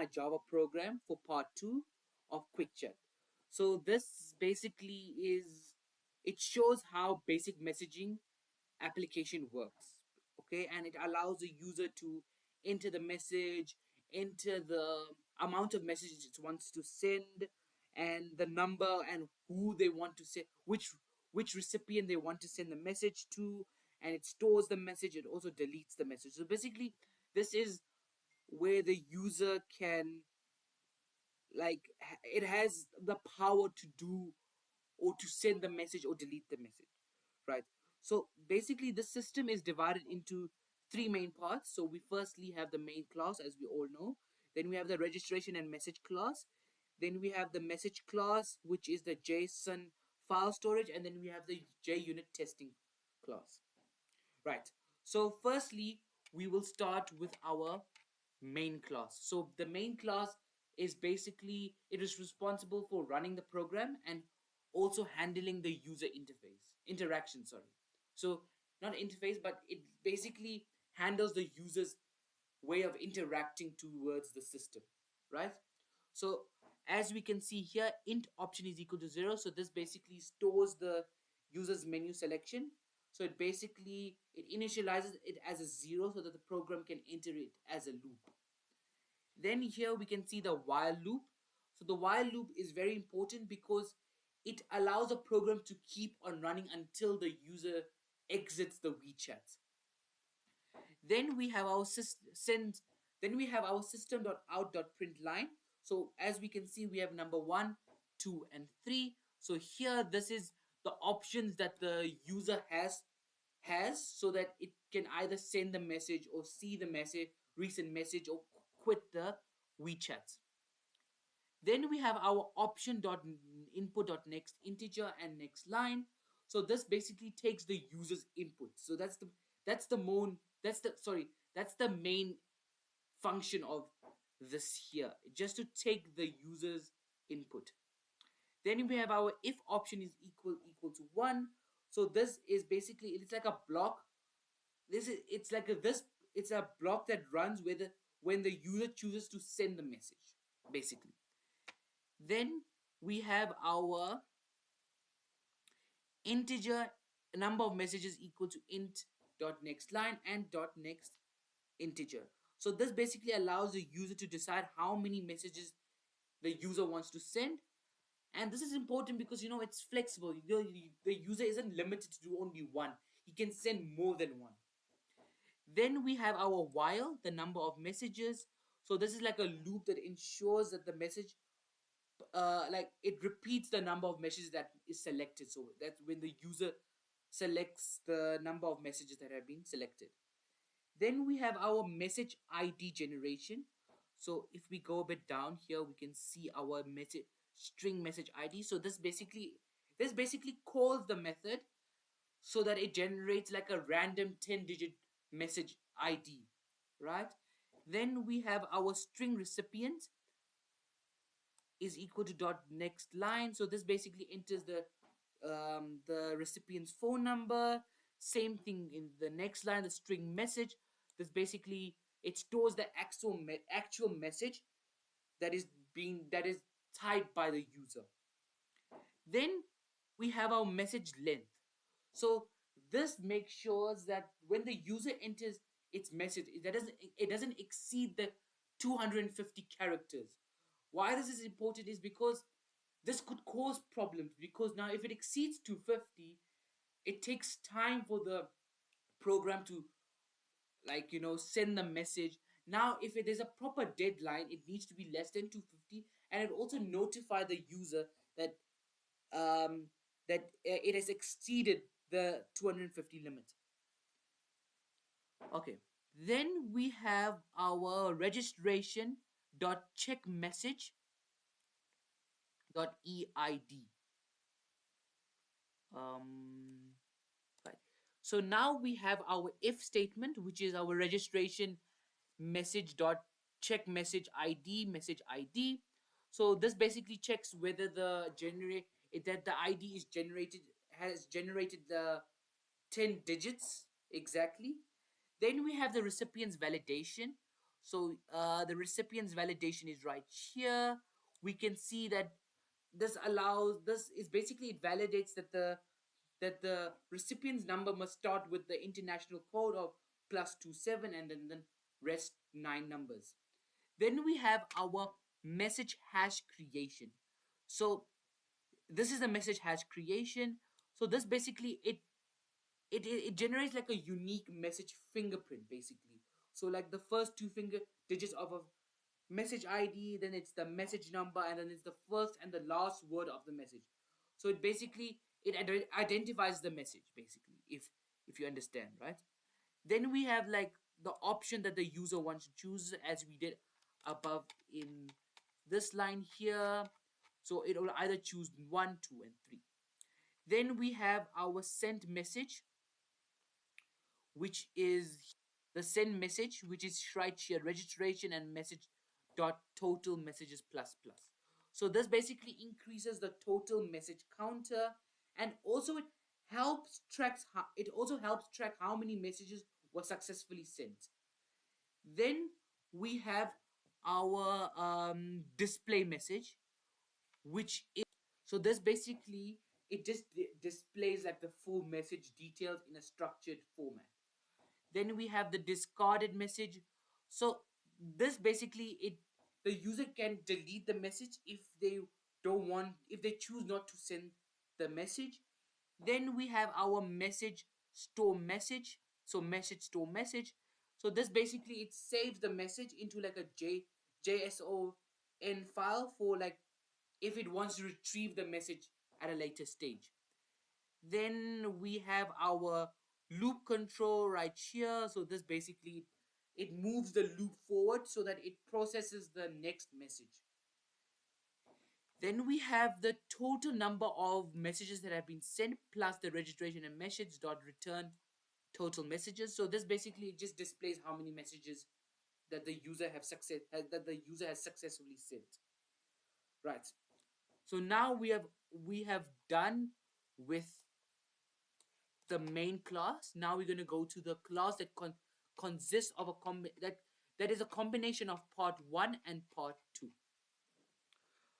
my Java program for part 2 of QuickChat. So this basically is, it shows how basic messaging application works. Okay, and it allows the user to enter the message, enter the amount of messages it wants to send, and the number and who they want to send, which recipient they want to send the message to, and it stores the message. It also deletes the message. So basically, this is where the user can, like, it has the power to do or to send the message or delete the message, right? So basically the system is divided into three main parts. So we firstly have the main class, as we all know. Then we have the registration and message class. Then we have the message class, which is the JSON file storage. And then we have the JUnit testing class, right? So firstly, we will start with our main class. So the main class is basically, it is responsible for running the program and also handling the user interface interaction, sorry. So not interface, but it basically handles the user's way of interacting towards the system, right? So as we can see here, int option is equal to 0. So this basically stores the user's menu selection. So it basically, it initializes it as a 0 so that the program can enter it as a loop. Then here we can see the while loop. So the while loop is very important because it allows a program to keep on running until the user exits the WeChat. Then we have our system.out.println. So as we can see, we have number 1, 2, and 3. So here, this is the options that the user has so that it can either send the message or see the message, recent message, or quit the WeChat. Then we have our option.input.next integer and next line. So this basically takes the user's input. So that's the main function of this here, just to take the user's input. Then we have our if option is equal to 1. So this is basically, it's like a block. It's a block that runs when the user chooses to send the message, basically. Then we have our integer number of messages equal to int dot next line and dot next integer. So this basically allows the user to decide how many messages the user wants to send. And this is important because, it's flexible. The user isn't limited to do only one. He can send more than one. Then we have our while, the number of messages. So this is like a loop that ensures that the message, like, it repeats the number of messages that is selected. So that's when the user selects the number of messages that have been selected. Then we have our message ID generation. So if we go a bit down here, we can see our message string message ID. So this basically calls the method so that it generates like a random 10-digit message ID, right? Then we have our string recipient is equal to dot next line. So this basically enters the recipient's phone number. Same thing in the next line, the string message. This basically, it stores the actual message that is typed by the user. Then we have our message length. So this makes sure that when the user enters its message, it doesn't exceed the 250 characters. Why this is important is because this could cause problems, because now if it exceeds 250, it takes time for the program to, like, send the message. Now if it is a proper deadline, it needs to be less than 250, and it also notify the user that it has exceeded the 250 limit. Okay, then we have our registration dot check message dot eid. Right. So now we have our if statement, which is our registration message dot check message id. So this basically checks whether the ID is has generated the 10 digits exactly. Then we have the recipient's validation. So the recipient's validation is right here. We can see that this is basically, it validates that the recipient's number must start with the international code of +27 and then rest 9 numbers. Then we have our message hash creation. So this is the message hash creation. So this basically, it generates like a unique message fingerprint basically. So like the first two finger digits of a message ID, then it's the message number, and then it's the first and the last word of the message. So it basically, identifies the message basically, if you understand, right? Then we have like the option that the user wants to choose, as we did above in this line here. So it will either choose 1, 2, and 3. Then we have our sent message, which is the send message, which is right here, registration and message dot total messages plus plus. So this basically increases the total message counter, and also it also helps track how many messages were successfully sent. Then we have our display message, which is, so this basically, it just displays like the full message details in a structured format. Then we have the discarded message. So this basically, it the user can delete the message if they choose not to send the message. Then we have our message store message. So message store message. So this basically, it saves the message into like a JSON file for like if it wants to retrieve the message at a later stage. Then we have our loop control right here. So this basically, it moves the loop forward so that it processes the next message. Then we have the total number of messages that have been sent plus the registration and message dot return total messages. So this basically just displays how many messages that the user has successfully sent. Right. So now we have done with the main class. Now we're going to go to the class that consists of that is a combination of part 1 and part 2.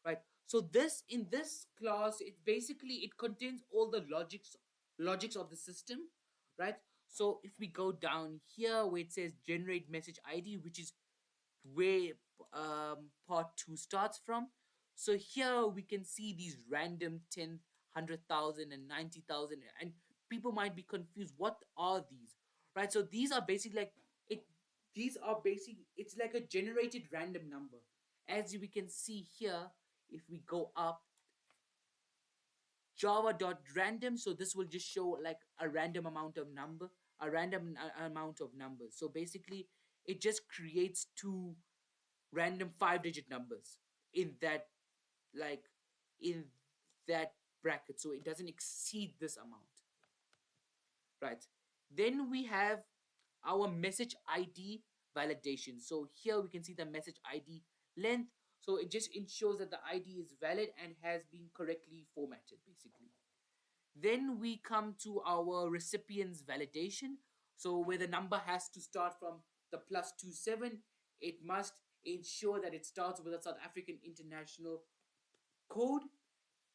Right. So this in this class, it contains all the logics of the system, right? So if we go down here where it says generate message ID, which is where part 2 starts from. So here we can see these random 10, 100,000 and 90,000, and people might be confused, what are these, right? So these are basically like it these are basic it's like a generated random number. As we can see here, if we go up, java.random, so this will just show like a random amount of amount of numbers. So basically, it just creates two random 5-digit numbers in that like in that bracket, so it doesn't exceed this amount, right? Then we have our message ID validation. So here we can see the message ID length. So it just ensures that the ID is valid and has been correctly formatted basically. Then we come to our recipient's validation. So where the number has to start from the +27, it must ensure that it starts with a South African international code,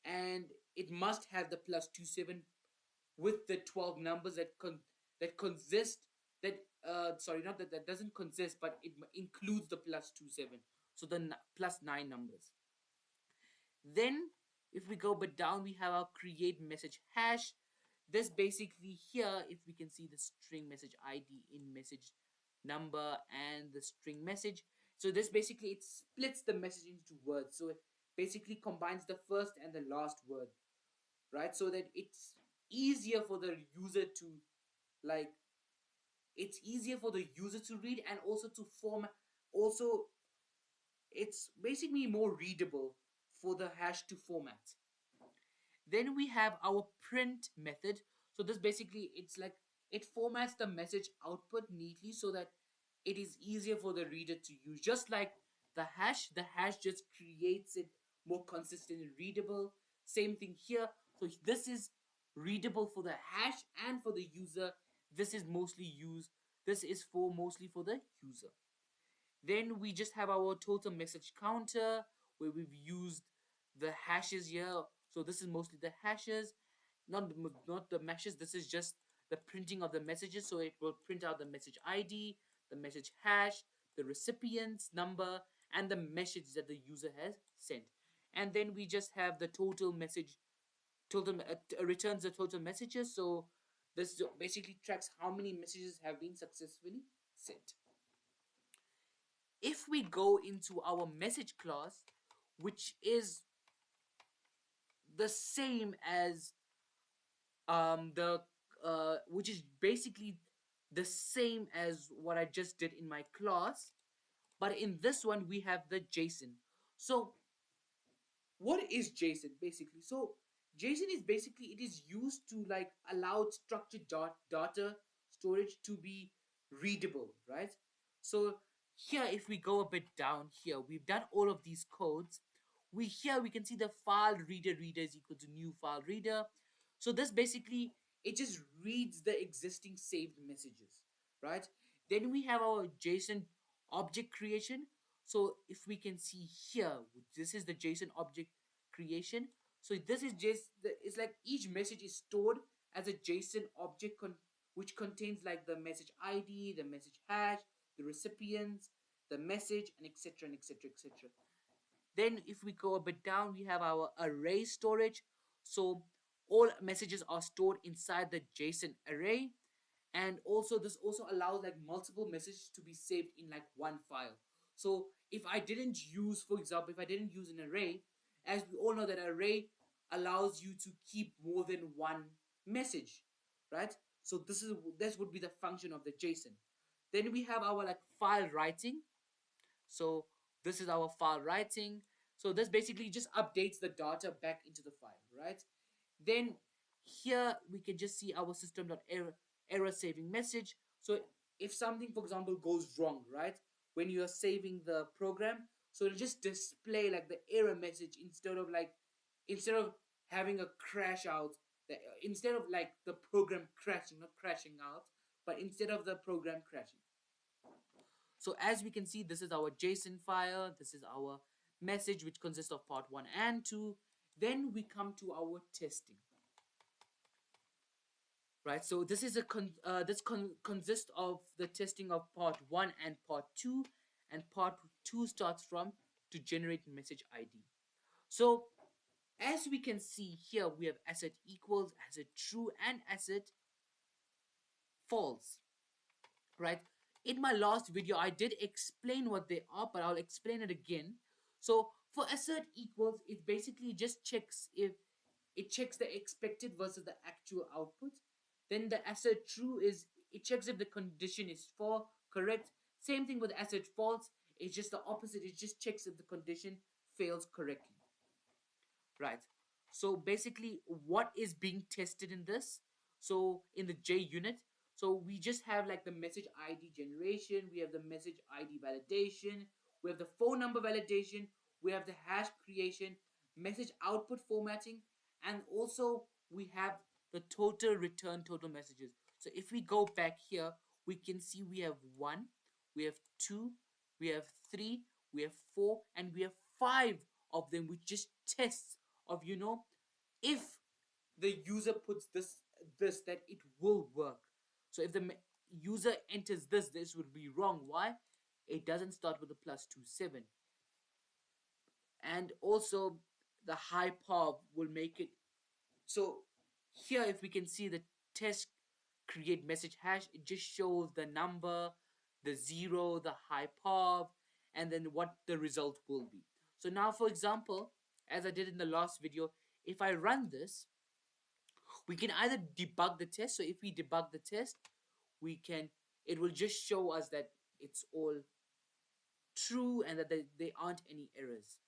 and it must have the +27 with the 12 numbers that consist that sorry, not that that doesn't consist, but it includes the +27. So the +9 numbers. Then if we go but down, we have our create message hash. This basically here, if we can see the string message ID in message number and the string message. So this basically, it splits the message into words. So it basically combines the first and the last word, right? So that easier for the user to like it's easier for the user to read, and also to form also it's basically more readable for the hash to format. Then we have our print method. So this basically, it's like it formats the message output neatly so that it is easier for the reader to use. Just like the hash just creates it more consistent and readable. Same thing here. So this is readable for the hash and for the user. This is mostly used. This is for mostly for the user. Then we just have our total message counter where we've used the hashes here. So this is mostly the hashes, not the meshes. This is just the printing of the messages. So it will print out the message ID, the message hash, the recipient's number, and the message that the user has sent. And then we just have the total message, returns the total messages. So this basically tracks how many messages have been successfully sent. If we go into our message class, which is the same as the which is basically the same as what I just did in my class, but in this one we have the JSON. So what is JSON basically? So JSON is basically, it is used to like allow structured data storage to be readable, right? So here, if we go a bit down here, we've done all of these codes. We can see the file reader is equal to new file reader. So this basically, it just reads the existing saved messages, right? Then we have our JSON object creation. So if we can see here, this is the JSON object creation. So this is just it's like each message is stored as a JSON object which contains like the message ID, the message hash, the recipients, the message, and etc. and etc. etc. Then if we go a bit down, we have our array storage. So all messages are stored inside the JSON array. And also this also allows like multiple messages to be saved in like one file. So if I didn't use, for example, if I didn't use an array, as we all know that array allows you to keep more than one message, right? So this would be the function of the JSON. Then we have our like file writing. So this is our file writing. So this basically just updates the data back into the file, right? Then here we can just see our system.error saving message. So if something, for example, goes wrong, right, when you are saving the program, so it'll just display like the error message instead of having a crash out, instead of like the program crashing, not crashing out, but instead of the program crashing. So as we can see, this is our JSON file. This is our message, which consists of part 1 and 2. Then we come to our testing. Right, so this is consists of the testing of part 1 and part 2, and part 2 starts from to generate message ID. So as we can see here, we have asset equals, asset true, and asset false, right? In my last video, I did explain what they are, but I'll explain it again. So for assert equals, it basically just checks if it checks the expected versus the actual output. Then the assert true is it checks if the condition is for correct. Same thing with assert false. It's just the opposite. It just checks if the condition fails correctly. Right. So basically, what is being tested in this? So in the JUnit, so we just have like the message ID generation, we have the message ID validation, we have the phone number validation, we have the hash creation, message output formatting, and also we have the total return total messages. So if we go back here, we can see we have 1, we have 2, we have 3, we have 4, and we have 5 of them, which just tests of if the user puts this that it will work. So if the user enters this would be wrong. Why? It doesn't start with a +27. And also the high pov will make it. So here, if we can see the test create message hash, it just shows the number, the 0, the high pov, and then what the result will be. So now, for example, as I did in the last video, if I run this, we can either debug the test. So if we debug the test, it will just show us that it's all true and that there aren't any errors.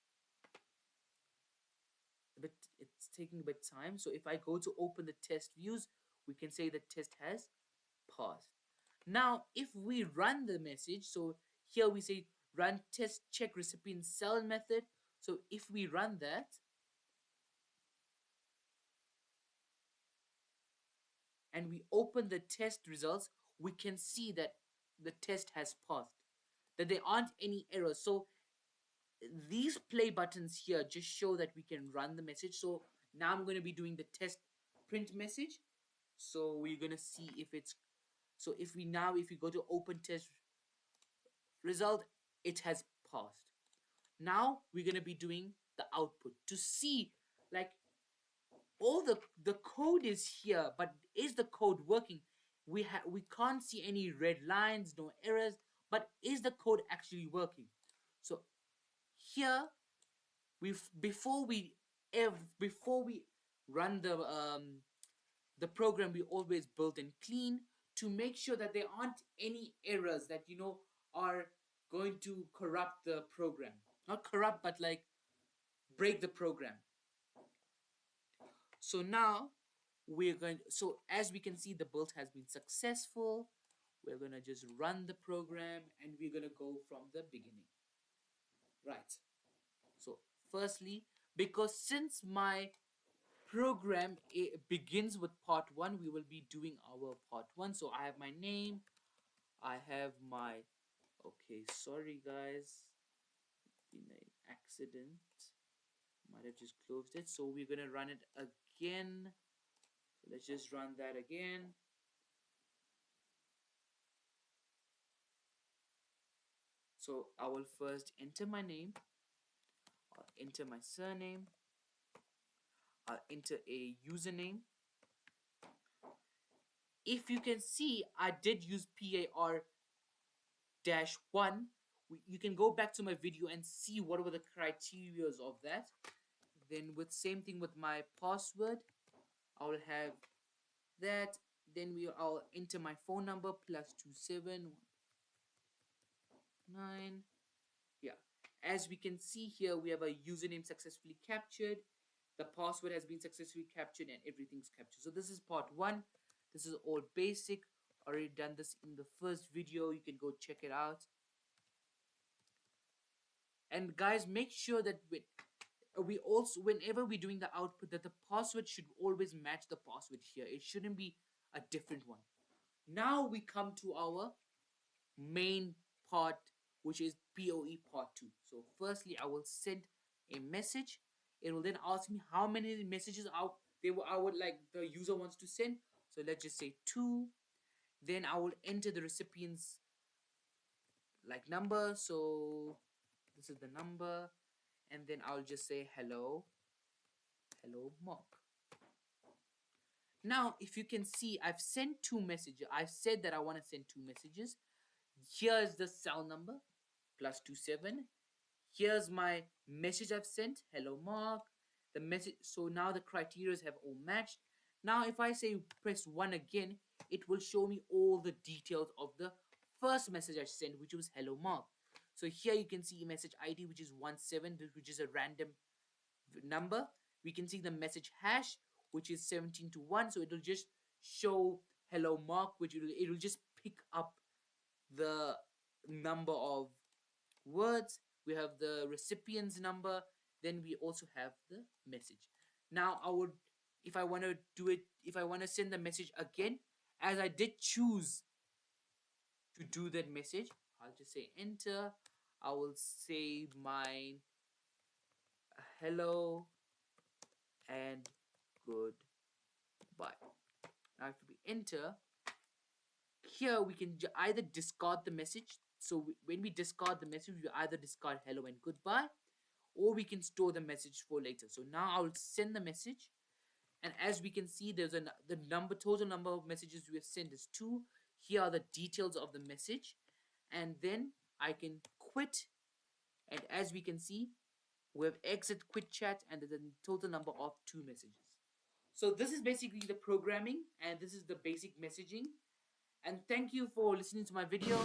But it's taking a bit time. So if I go to open the test views, we can say the test has passed. Now, if we run the message, so here we say run test check recipient cell method. So if we run that, and we open the test results, we can see that the test has passed. that there aren't any errors. So these play buttons here just show that we can run the message. So now I'm going to be doing the test print message. So we're going to see if it's, so if we go to open test result, it has passed. Now we're going to be doing the output to see, like, all the code is here, but is the code working? We can't see any red lines, no errors, but is the code actually working? So here, before we run the program, we always build and clean to make sure that there aren't any errors that are going to corrupt the program. Not corrupt, but like break the program. So now so as we can see, the build has been successful. We're gonna just run the program and we're gonna go from the beginning. Right. So firstly, because since my program begins with part 1, we will be doing our part 1. So I have my name, I have my, okay, sorry guys, been an accident, might have just closed it. So we're gonna run it again. So let's just run that again. So I will first enter my name, I'll enter my surname, I'll enter a username. If you can see, I did use PAR-1. You can go back to my video and see what were the criteria of that. Then with same thing with my password, I will have that. Then I'll enter my phone number, +271 9. Yeah, as we can see here, we have a username successfully captured, the password has been successfully captured, and everything's captured. So this is part 1. This is all basic. Already done this in the first video, you can go check it out. And guys, make sure that we also, whenever we're doing the output, that the password should always match the password here. It shouldn't be a different one. Now we come to our main part, which is POE part 2. So firstly, I will send a message. It will then ask me how many messages I would like the user wants to send. So let's just say 2. Then I will enter the recipient's like number. So this is the number, and then I'll just say hello Mark. Now if you can see, I've sent 2 messages. I've said that I want to send 2 messages. Here's the cell number, +27. Here's my message I've sent, hello Mark. The message, so now the criteria have all matched. Now if I say press 1 again, it will show me all the details of the first message I sent, which was hello Mark. So here you can see message ID, which is 17, which is a random number. We can see the message hash, which is 17 to 1. So it will just show hello Mark, which it will just pick up the number of words. We have the recipient's number, then we also have the message. Now if I want to send the message again, as I did choose to do that message, I'll just say enter. I will say my hello and goodbye. Now if we enter, here we can either discard the message. So when we discard the message, we either discard hello and goodbye, or we can store the message for later. So now I'll send the message, and as we can see, there's the total number of messages we have sent is 2. Here are the details of the message, and then I can quit, and as we can see, we have exit, quit chat, and there's a total number of 2 messages. So this is basically the programming, and this is the basic messaging. And thank you for listening to my video.